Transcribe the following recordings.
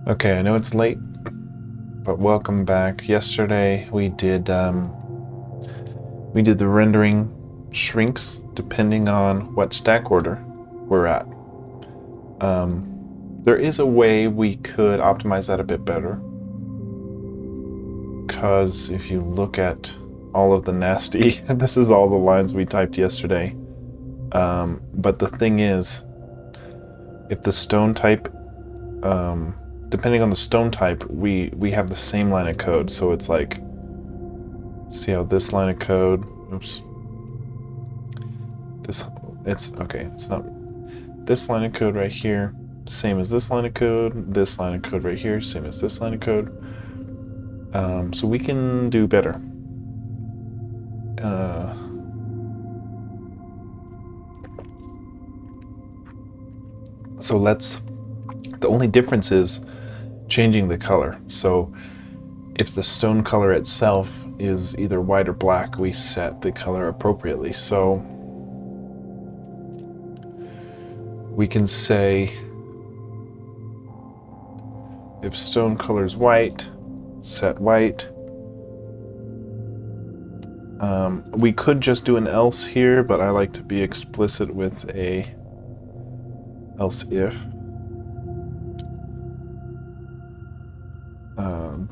Okay, I know it's late, but welcome back. Yesterday we did the rendering shrinks depending on what stack order we're at. There is a way we could optimize that a bit better, because if you look at all of the nasty, this is all the lines we typed yesterday. But the thing is, if the stone type, depending on the stone type, we have the same line of code. So it's like, see how this line of code, oops, it's okay, it's not, this line of code right here, same as this line of code, this line of code right here, same as this line of code. So we can do better. So the only difference is changing the color. So if the stone color itself is either white or black, we set the color appropriately. So we can say if stone color is white, set white. We could just do an else here, but I like to be explicit with a else if.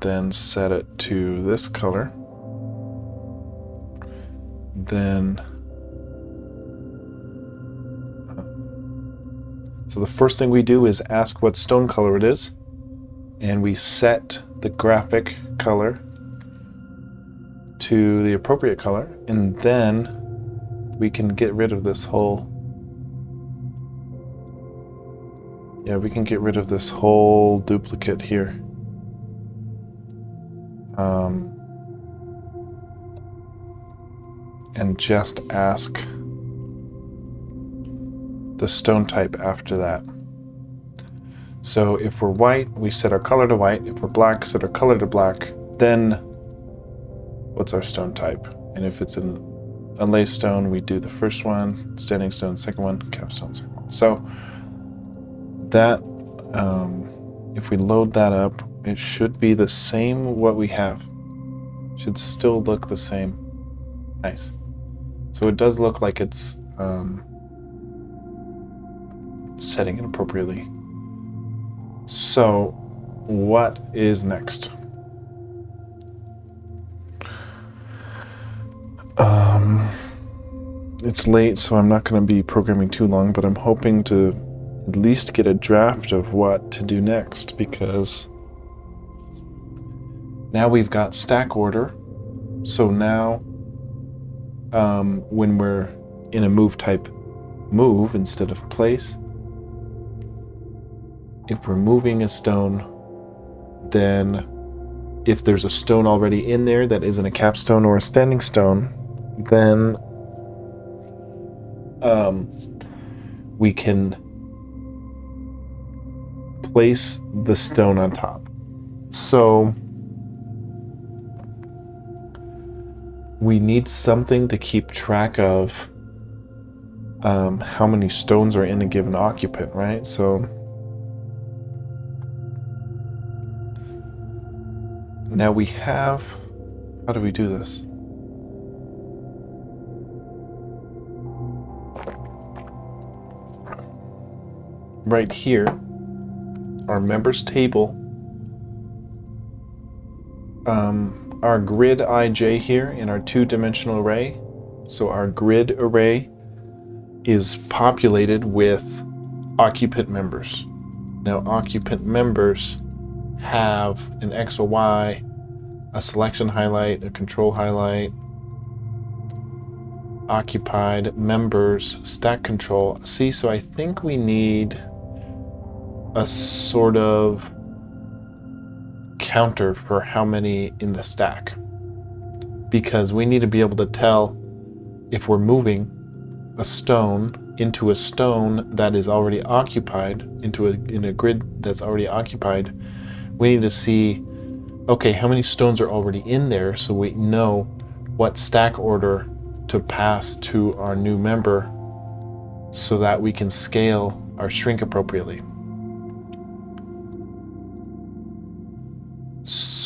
Then set it to this color. Then so the first thing we do is ask what stone color it is, and we set the graphic color to the appropriate color, and then we can get rid of this whole duplicate here. And just ask the stone type after that. So if we're white, we set our color to white. If we're black, set our color to black. Then what's our stone type? And if it's an unlaced stone, we do the first one, standing stone, second one, capstone, second one. So that, if we load that up, it should be the same what we have. Should still look the same. Nice. So it does look like it's setting it appropriately. So what is next? It's late, so I'm not going to be programming too long, but I'm hoping to at least get a draft of what to do next, because now we've got stack order. So now when we're in a move type move instead of place, if we're moving a stone, then if there's a stone already in there that isn't a capstone or a standing stone, then we can place the stone on top. So we need something to keep track of how many stones are in a given occupant, right? So now we have, how do we do this? Right here, our members table, our grid IJ here in our two-dimensional array. So our grid array is populated with occupant members. Now occupant members have an X or Y, a selection highlight, a control highlight, occupied, members, stack control. See, so I think we need a sort of counter for how many in the stack, because we need to be able to tell if we're moving a stone into a stone that is already occupied, in a grid that's already occupied. We need to see, okay, how many stones are already in there, so we know what stack order to pass to our new member so that we can scale our shrink appropriately.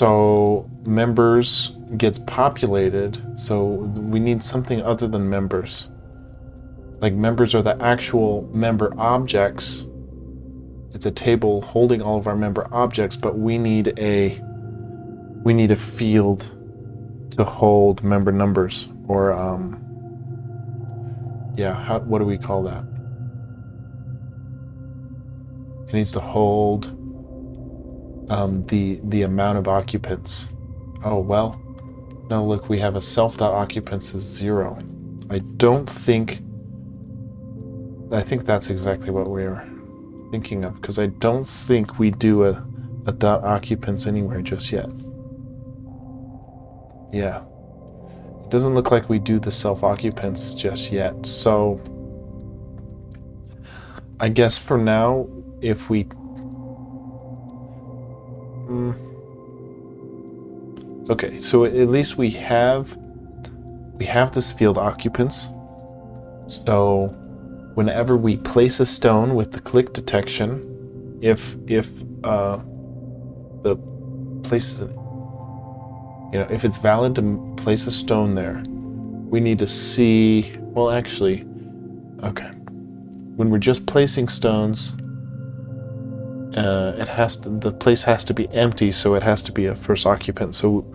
So members gets populated, so we need something other than members. Like members are the actual member objects. It's a table holding all of our member objects, but we need a field to hold member numbers, or what do we call that? It needs to hold the amount of occupants. Oh well, no, look, we have a self.occupants is 0. I think that's exactly what we're thinking of, because I don't think we do a dot occupants anywhere just yet. Yeah, it doesn't look like we do the self occupants just yet. So I guess for now, if we okay, so at least we have this field occupants. So whenever we place a stone with the click detection, if the place is, if it's valid to place a stone there, we need to see, well, actually, okay, when we're just placing stones, the place has to be empty, so it has to be a first occupant. So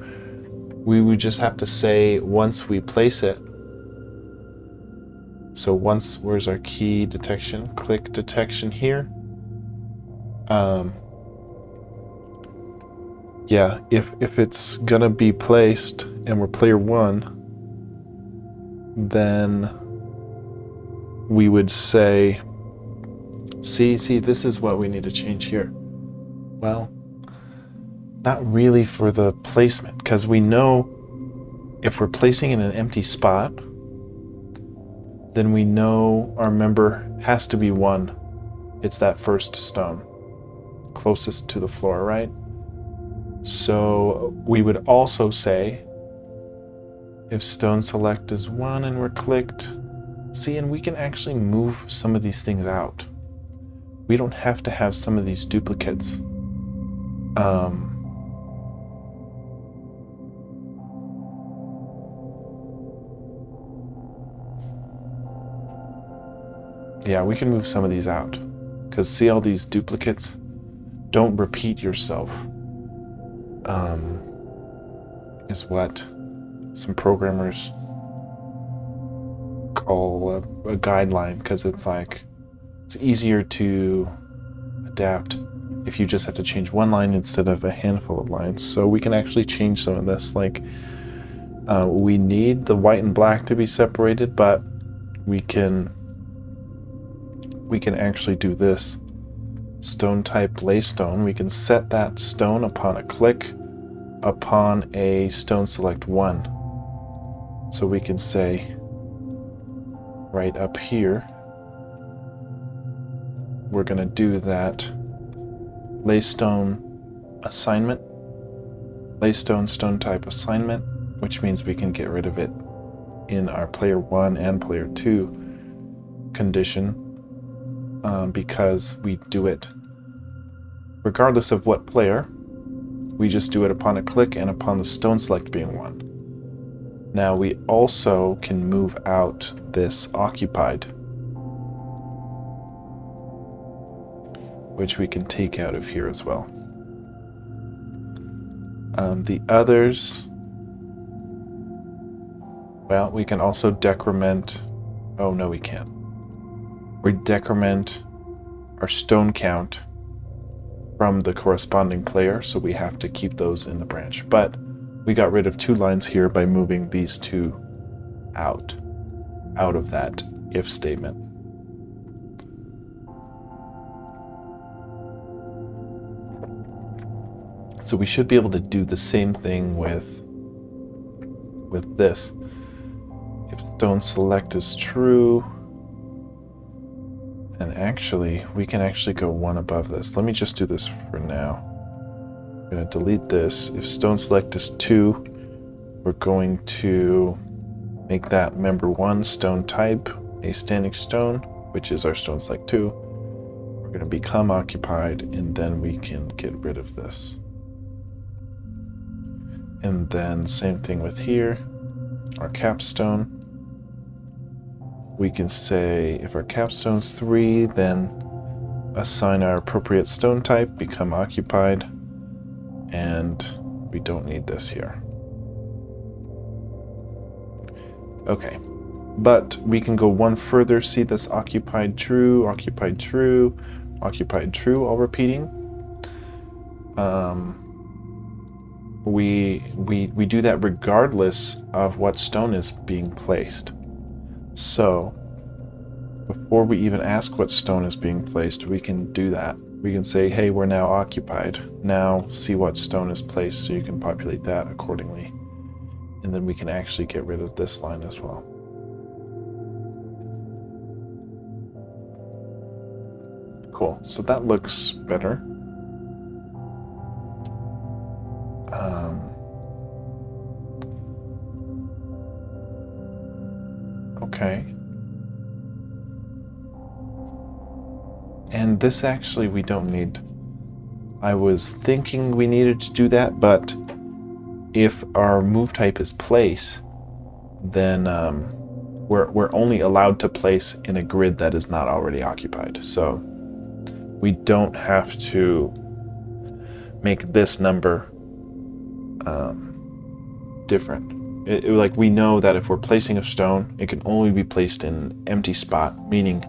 we would just have to say once we place it. So where's our key detection? Click detection here. Yeah, if it's gonna be placed and we're player 1, then we would say, see, this is what we need to change here. Well, not really for the placement, because we know if we're placing in an empty spot, then we know our member has to be 1. It's that first stone closest to the floor, right? So we would also say, if stone select is 1 and we're clicked, see, and we can actually move some of these things out. We don't have to have some of these duplicates. Yeah, we can move some of these out, because see all these duplicates? Don't repeat yourself. Is what some programmers call a guideline, because it's like, it's easier to adapt if you just have to change one line instead of a handful of lines. So we can actually change some of this. Like, we need the white and black to be separated, but we can actually do this. Stone type lay stone. We can set that stone upon a click upon a stone select 1. So we can say right up here, we're going to do that lay stone assignment, lay stone type assignment, which means we can get rid of it in our player 1 and player 2 condition, because we do it regardless of what player. We just do it upon a click and upon the stone select being 1. Now we also can move out this occupied, which we can take out of here as well. The others, well, we can also decrement. Oh no, we can't. We decrement our stone count from the corresponding player, so we have to keep those in the branch. But we got rid of 2 lines here by moving these 2 out of that if statement. So we should be able to do the same thing with this. If stone select is true, and actually, we can actually go 1 above this. Let me just do this for now. I'm going to delete this. If stone select is 2, we're going to make that member 1 stone type a standing stone, which is our stone select 2. We're going to become occupied, and then we can get rid of this. And then same thing with here, our capstone. We can say if our capstone's 3, then assign our appropriate stone type, become occupied, and we don't need this here. Okay, but we can go one further, see this occupied, true, occupied, true, occupied, true, all repeating. We do that regardless of what stone is being placed. So before we even ask what stone is being placed, we can do that. We can say, hey, we're now occupied. Now see what stone is placed, so you can populate that accordingly. And then we can actually get rid of this line as well. Cool, so that looks better. Okay. And this actually we don't need. I was thinking we needed to do that, but if our move type is place, then we're only allowed to place in a grid that is not already occupied. So we don't have to make this number different. Like we know that if we're placing a stone, it can only be placed in an empty spot, meaning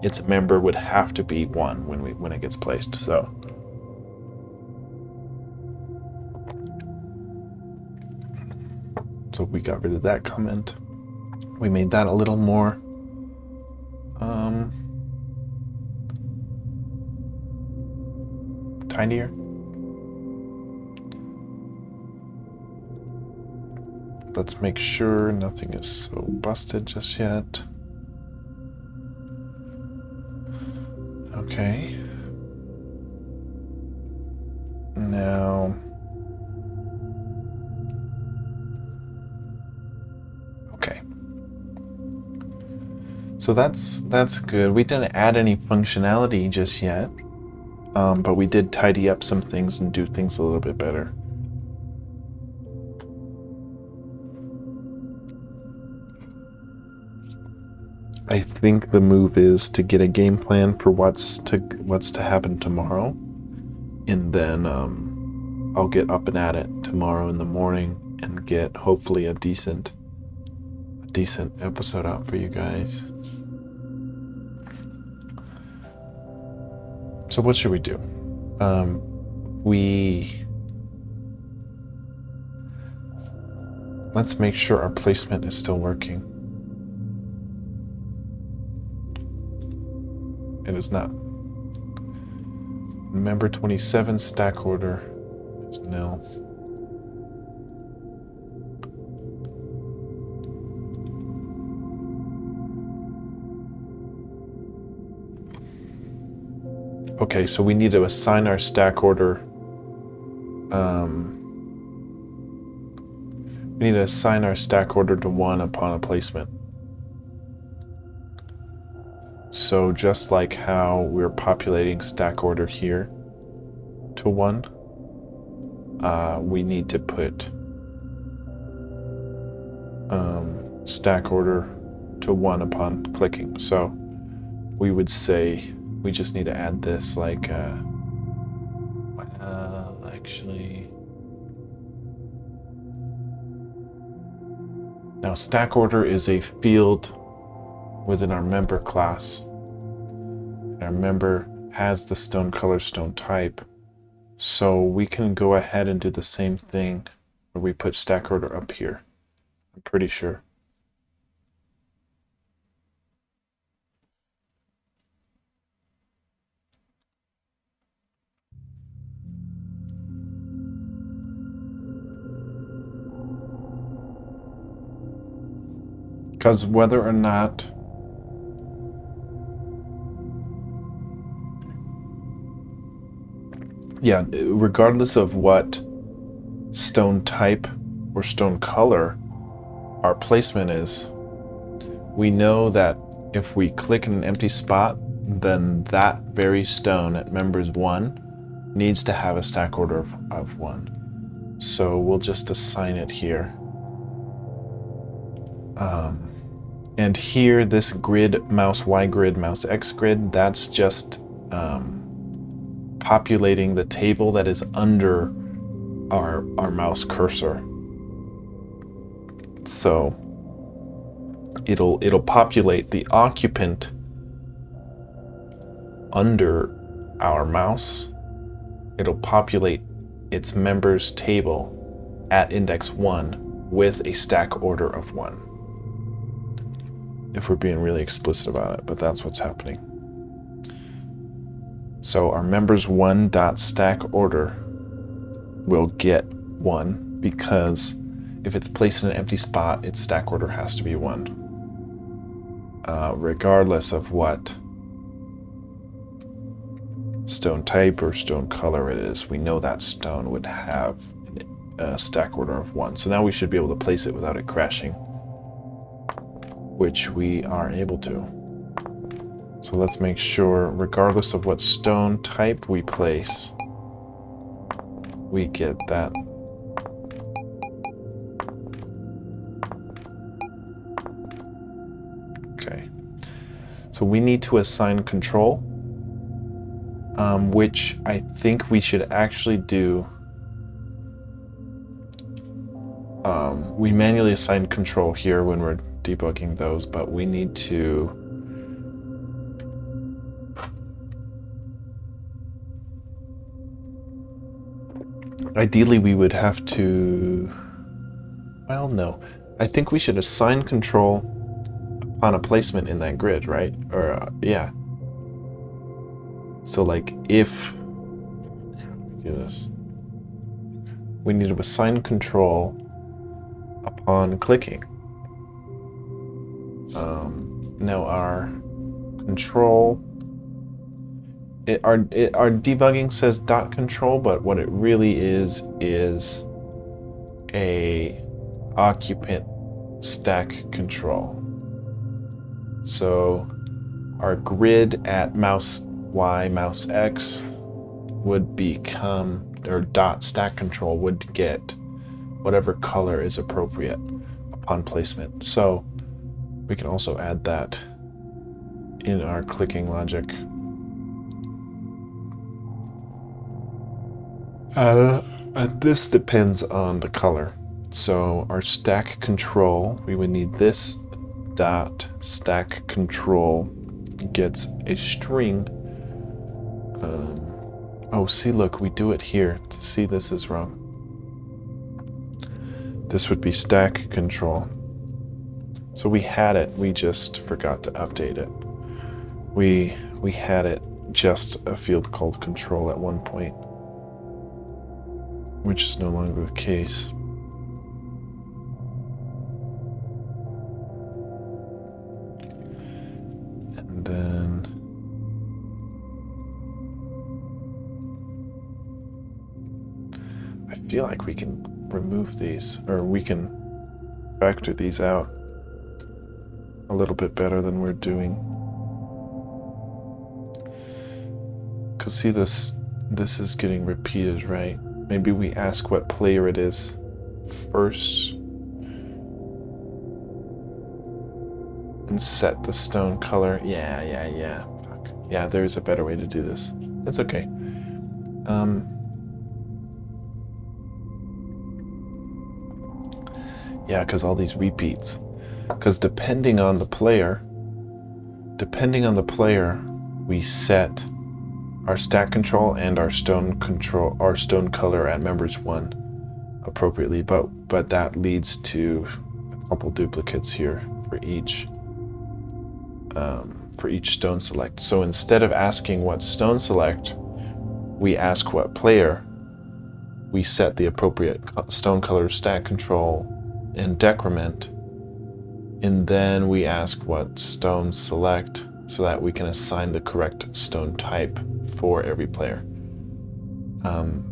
its member would have to be 1 when it gets placed. So we got rid of that comment. We made that a little more tinier. Let's make sure nothing is so busted just yet. Okay. Now, okay. So that's good. We didn't add any functionality just yet, but we did tidy up some things and do things a little bit better. I think the move is to get a game plan for what's to happen tomorrow, and then I'll get up and at it tomorrow in the morning and get hopefully a decent episode out for you guys. So what should we do? Let's make sure our placement is still working. It is not. Member 27 stack order is nil. Okay, so we need to assign our stack order. We need to assign our stack order to 1 upon a placement. So just like how we're populating stack order here to 1, we need to put stack order to 1 upon clicking. So we would say we just need to add this like, well, actually, now stack order is a field within our member class. Our member has the stone color, stone type. So we can go ahead and do the same thing where we put stack order up here. I'm pretty sure. Because whether or not regardless of what stone type or stone color our placement is, we know that if we click in an empty spot, then that very stone at members 1 needs to have a stack order of 1. So we'll just assign it here. And here, this grid, mouse Y grid, mouse X grid, that's just populating the table that is under our mouse cursor. So it'll populate the occupant under our mouse. It'll populate its members table at index 1 with a stack order of 1. If we're being really explicit about it, but that's what's happening. So our members 1 dot stack order will get 1 because if it's placed in an empty spot, its stack order has to be 1. Regardless of what stone type or stone color it is, we know that stone would have a stack order of 1. So now we should be able to place it without it crashing, which we are able to. So let's make sure, regardless of what stone type we place, we get that. Okay. So we need to assign control, which I think we should actually do. We manually assign control here when we're debugging those, but we need to ideally we would have to, well, no, I think we should assign control upon a placement in that grid, right? Or yeah, so like if do this, we need to assign control upon clicking. Now our control, our debugging says dot control, but what it really is a occupant stack control. So our grid at mouse Y, mouse X would become, or dot stack control would get whatever color is appropriate upon placement. So we can also add that in our clicking logic. And this depends on the color. So our stack control, we would need this dot stack control gets a string. Oh, see, look, we do it here. See, this is wrong. This would be stack control. So we had it, we just forgot to update it. We had it just a field called control at one point, which is no longer the case. And then I feel like we can remove these, or we can factor these out a little bit better than we're doing. Because see, this is getting repeated, right? Maybe we ask what player it is first and set the stone color. Yeah. Fuck. Yeah, there's a better way to do this. It's okay. Yeah, because all these repeats. Because depending on the player, we set our stack control and our stone color at members 1 appropriately, but that leads to a couple duplicates here for each stone select. So instead of asking what stone select, we ask what player. We set the appropriate stone color, stack control, and decrement, and then we ask what stone select so that we can assign the correct stone type for every player. I'm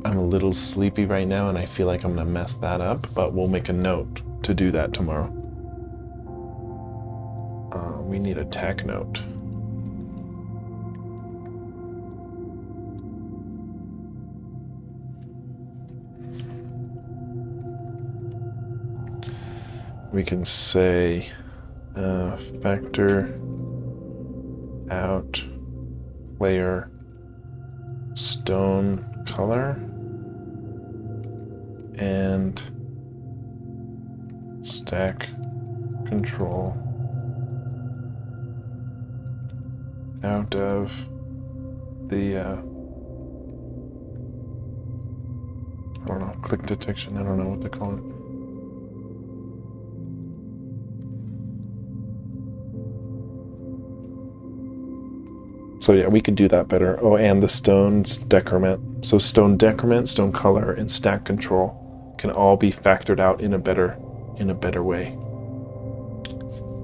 a little sleepy right now, and I feel like I'm gonna mess that up, but we'll make a note to do that tomorrow. We need a tack note. we can say factor out player stone color and stack control out of the I don't know, click detection, I don't know what to call it. So yeah, we could do that better. Oh, and the stone's decrement. So stone decrement, stone color, and stack control can all be factored out in a better way.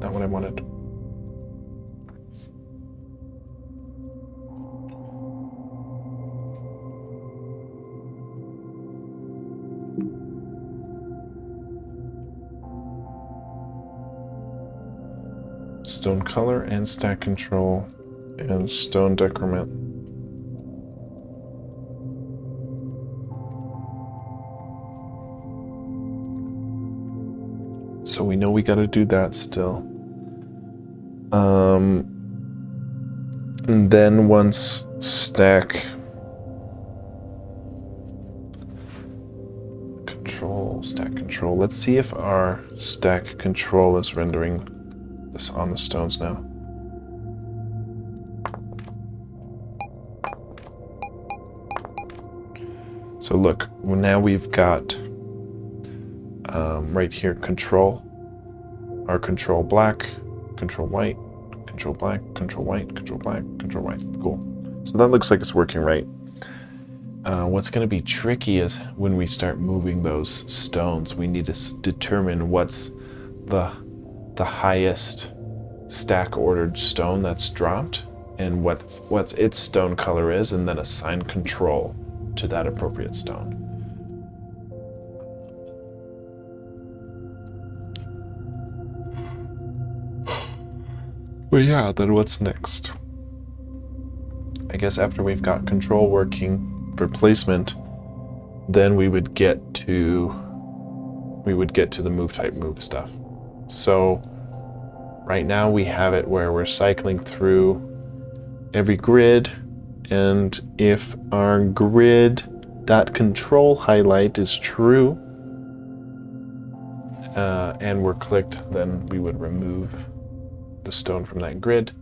Not what I wanted. Stone color and stack control and stone decrement. So we know we got to do that still. And then once stack control, let's see if our stack control is rendering this on the stones now. So look, now we've got right here control, our control black, control white, control black, control white, control black, control white. Cool. So that looks like it's working right. What's going to be tricky is when we start moving those stones, we need to determine what's the highest stack ordered stone that's dropped and what's its stone color is, and then assign control to that appropriate stone. Well, yeah, then what's next? I guess after we've got control working for placement, then we would get to the move type move stuff. So right now we have it where we're cycling through every grid, and if our grid.control highlight is true and we're clicked, then we would remove the stone from that grid.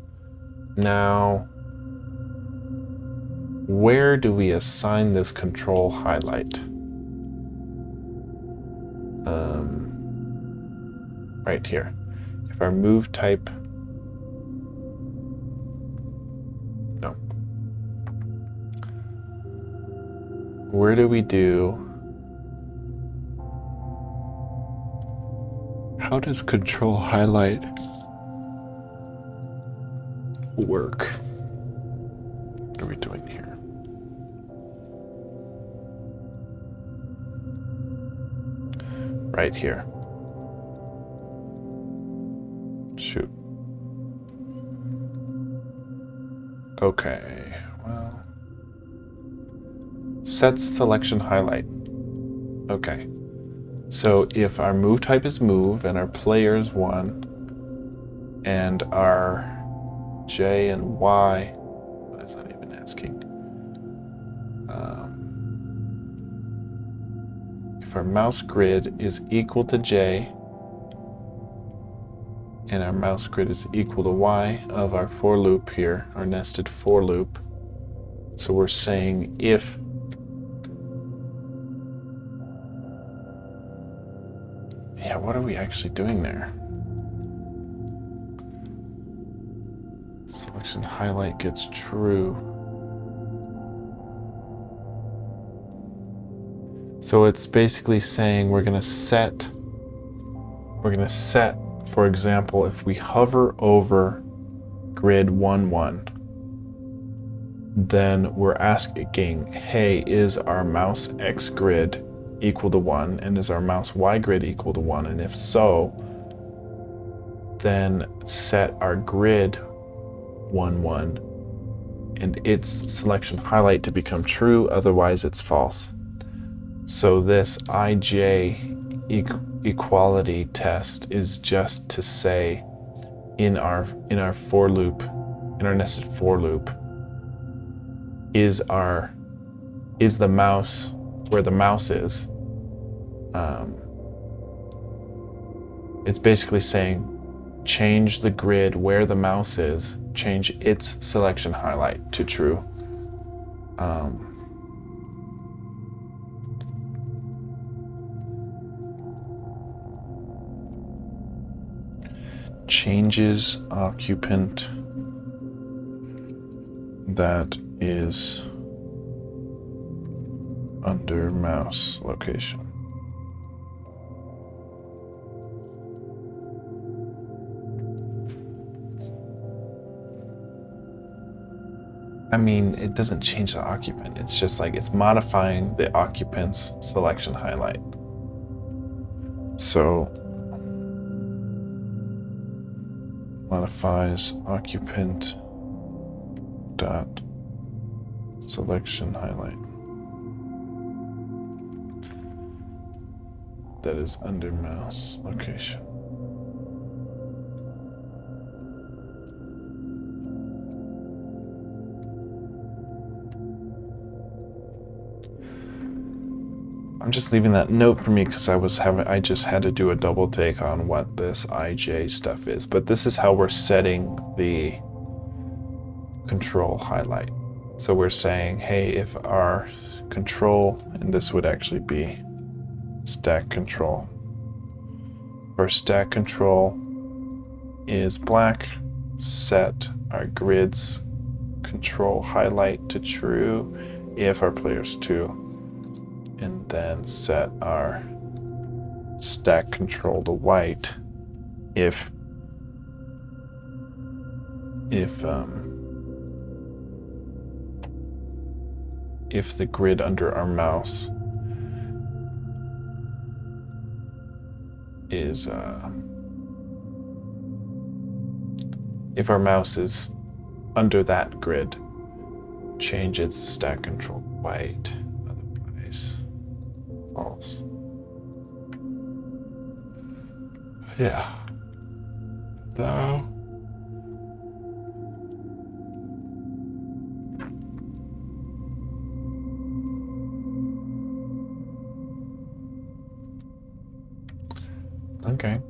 Now, where do we assign this control highlight? Right here. If our move type, no. Where do we do? How does control highlight work? What are we doing here? Right here. Shoot. Okay, well. Sets selection highlight. Okay. So if our move type is move and our player is 1 and our J and Y, what is that even asking? If our mouse grid is equal to J and our mouse grid is equal to Y of our for loop here, our nested for loop. So we're saying if what are we actually doing there? Selection highlight gets true. So it's basically saying we're gonna set, for example, if we hover over grid 1, 1, then we're asking, hey, is our mouse X grid equal to 1, and is our mouse Y grid equal to 1? And if so, then set our grid 1, 1 and its selection highlight to become true, otherwise it's false. So this IJ equality test is just to say in our for loop, in our nested for loop, is the mouse where the mouse is. It's basically saying change the grid where the mouse is, change its selection highlight to true. Changes occupant that is under mouse location. I mean, it doesn't change the occupant. It's just like it's modifying the occupant's selection highlight. So modifies occupant dot selection highlight that is under mouse location. I'm just leaving that note for me because I just had to do a double take on what this IJ stuff is. But this is how we're setting the control highlight. So we're saying, hey, if our control, and this would actually be stack control. If our stack control is black, set our grid's control highlight to true if our player's 2. And then set our stack control to white if the grid under our mouse is if our mouse is under that grid, change its stack control to white. Otherwise, false. Yeah. Though. Okay.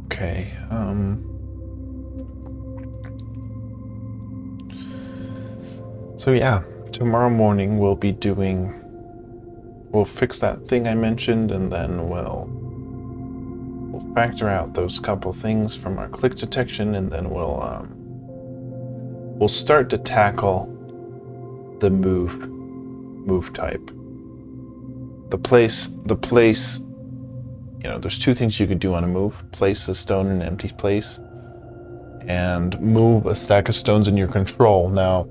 Okay. So yeah, tomorrow morning we'll fix that thing I mentioned, and then we'll factor out those couple things from our click detection, and then we'll start to tackle the move type. The place, there's two things you could do on a move: place a stone in an empty place, and move a stack of stones in your control. Now,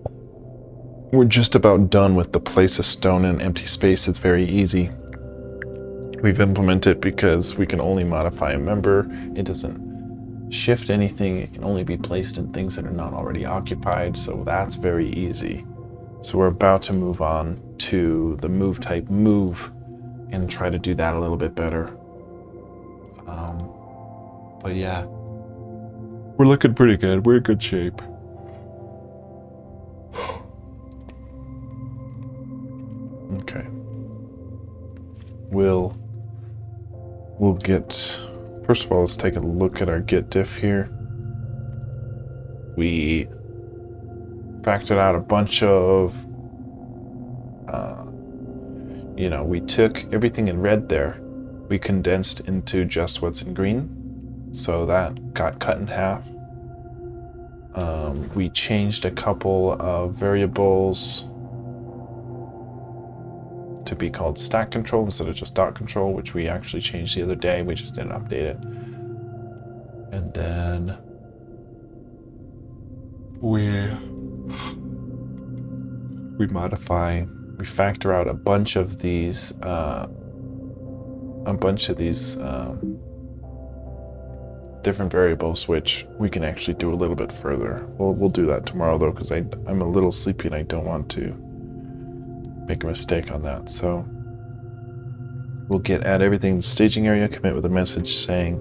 we're just about done with the place a stone in an empty space. It's very easy. We've implemented it because we can only modify a member. It doesn't shift anything. It can only be placed in things that are not already occupied. So that's very easy. So we're about to move on to the move type move and try to do that a little bit better. But yeah, we're looking pretty good. We're in good shape. Okay. We'll get, first of all, let's take a look at our git diff here. We factored out a bunch of, we took everything in red there, we condensed into just what's in green. So that got cut in half. We changed a couple of variables to be called stack control instead of just dot control, which we actually changed the other day. We just didn't update it. And then we factor out a bunch of these a bunch of these different variables, which we can actually do a little bit further. We'll do that tomorrow though, because I'm a little sleepy and I don't want to make a mistake on that. So we'll add everything in the staging area, commit with a message saying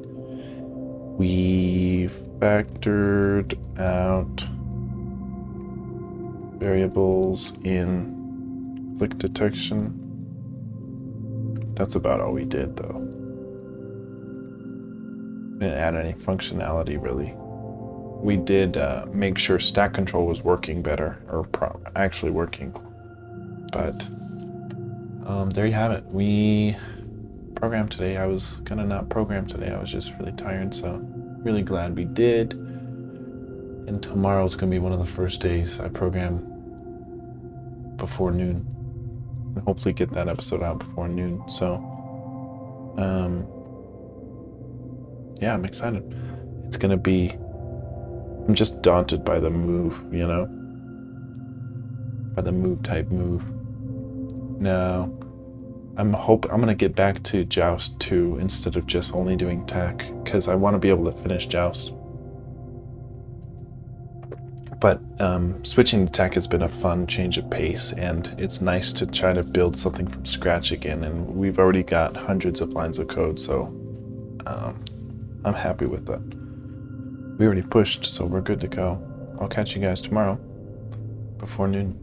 we factored out variables in click detection. That's about all we did though. Didn't add any functionality really. We did make sure stack control was working better, or actually working. But there you have it. We programmed today. I was gonna not program today. I was just really tired, so really glad we did. And tomorrow's gonna be one of the first days I program before noon. And hopefully get that episode out before noon. So yeah, I'm excited. It's gonna be, I'm just daunted by the move, you know? By the move type move. No, I'm gonna get back to Joust 2 instead of just only doing tech, because I want to be able to finish Joust. But switching to tech has been a fun change of pace, and it's nice to try to build something from scratch again, and we've already got hundreds of lines of code, so I'm happy with that. We already pushed, so we're good to go. I'll catch you guys tomorrow before noon.